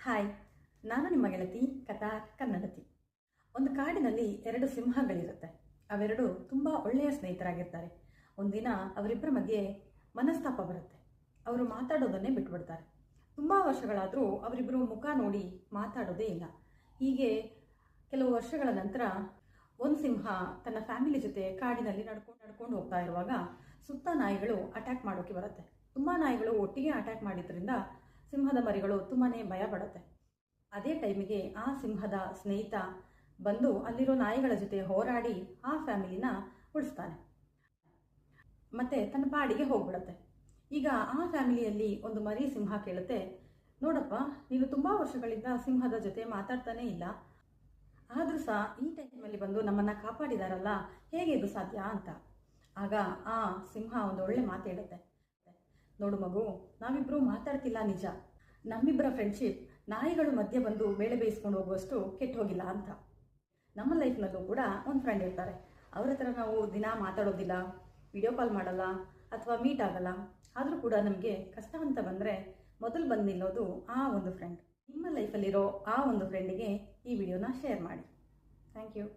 Hi, ನಾನು ನಿಮ್ಮ ಗೆಳತಿ ಕಥಾ ಕನ್ನಡತಿ. ಒಂದು ಕಾಡಿನಲ್ಲಿ ಎರಡು ಸಿಂಹಗಳಿರುತ್ತೆ. ಅವೆರಡು ತುಂಬ ಒಳ್ಳೆಯ ಸ್ನೇಹಿತರಾಗಿರ್ತಾರೆ. ಒಂದಿನ ಅವರಿಬ್ಬರ ಮಧ್ಯೆ ಮನಸ್ತಾಪ ಬರುತ್ತೆ. ಅವರು ಮಾತಾಡೋದನ್ನೇ ಬಿಟ್ಬಿಡ್ತಾರೆ. ತುಂಬ ವರ್ಷಗಳಾದರೂ ಅವರಿಬ್ಬರು ಮುಖ ನೋಡಿ ಮಾತಾಡೋದೇ ಇಲ್ಲ. ಹೀಗೆ ಕೆಲವು ವರ್ಷಗಳ ನಂತರ ಒಂದು ಸಿಂಹ ತನ್ನ ಫ್ಯಾಮಿಲಿ ಜೊತೆ ಕಾಡಿನಲ್ಲಿ ನಡ್ಕೊಂಡು ಹೋಗ್ತಾ ಇರುವಾಗ ಸುತ್ತ ನಾಯಿಗಳು ಅಟ್ಯಾಕ್ ಮಾಡೋಕ್ಕೆ ಬರುತ್ತೆ. ತುಂಬ ನಾಯಿಗಳು ಒಟ್ಟಿಗೆ ಅಟ್ಯಾಕ್ ಮಾಡಿದ್ರಿಂದ ಸಿಂಹದ ಮರಿಗಳು ತುಂಬಾ ಭಯ ಪಡುತ್ತೆ. ಅದೇ ಟೈಮಿಗೆ ಆ ಸಿಂಹದ ಸ್ನೇಹಿತ ಬಂದು ಅಲ್ಲಿರೋ ನಾಯಿಗಳ ಜೊತೆ ಹೋರಾಡಿ ಆ ಫ್ಯಾಮಿಲಿನ ಉಳಿಸ್ತಾನೆ. ಮತ್ತೆ ತನ್ನ ಪಾಡಿಗೆ ಹೋಗ್ಬಿಡುತ್ತೆ. ಈಗ ಆ ಫ್ಯಾಮಿಲಿಯಲ್ಲಿ ಒಂದು ಮರಿ ಸಿಂಹ ಕೇಳುತ್ತೆ, ನೋಡಪ್ಪ, ನೀನು ತುಂಬ ವರ್ಷಗಳಿಂದ ಸಿಂಹದ ಜೊತೆ ಮಾತಾಡ್ತಾನೆ ಇಲ್ಲ, ಆದರೂ ಸಹ ಈ ಟೈಮಲ್ಲಿ ಬಂದು ನಮ್ಮನ್ನು ಕಾಪಾಡಿದಾರಲ್ಲ, ಹೇಗೆ ಇದು ಸಾಧ್ಯ ಅಂತ. ಆಗ ಆ ಸಿಂಹ ಒಂದು ಒಳ್ಳೆ ಮಾತು ಹೇಳುತ್ತೆ, ನೋಡು ಮಗು, ನಾವಿಬ್ಬರು ಮಾತಾಡ್ತಿಲ್ಲ ನಿಜ, ನಮ್ಮಿಬ್ಬರ ಫ್ರೆಂಡ್ಶಿಪ್ ನಾಯಿಗಳು ಮಧ್ಯೆ ಬಂದು ಬೇಳೆ ಬೇಯಿಸ್ಕೊಂಡು ಹೋಗುವಷ್ಟು ಕೆಟ್ಟು ಹೋಗಿಲ್ಲ ಅಂತ. ನಮ್ಮ ಲೈಫ್ನಲ್ಲೂ ಕೂಡ ಒಂದು ಫ್ರೆಂಡ್ ಇರ್ತಾರೆ. ಅವ್ರ ಹತ್ರ ನಾವು ದಿನ ಮಾತಾಡೋದಿಲ್ಲ, ವಿಡಿಯೋ ಕಾಲ್ ಮಾಡಲ್ಲ ಅಥವಾ ಮೀಟ್ ಆಗಲ್ಲ, ಆದರೂ ಕೂಡ ನಮಗೆ ಕಷ್ಟ ಅಂತ ಬಂದರೆ ಮೊದಲು ಬಂದು ನಿಲ್ಲೋದು ಆ ಒಂದು ಫ್ರೆಂಡ್. ನಿಮ್ಮ ಲೈಫಲ್ಲಿರೋ ಆ ಒಂದು ಫ್ರೆಂಡಿಗೆ ಈ ವಿಡಿಯೋನ ಶೇರ್ ಮಾಡಿ. Thank you.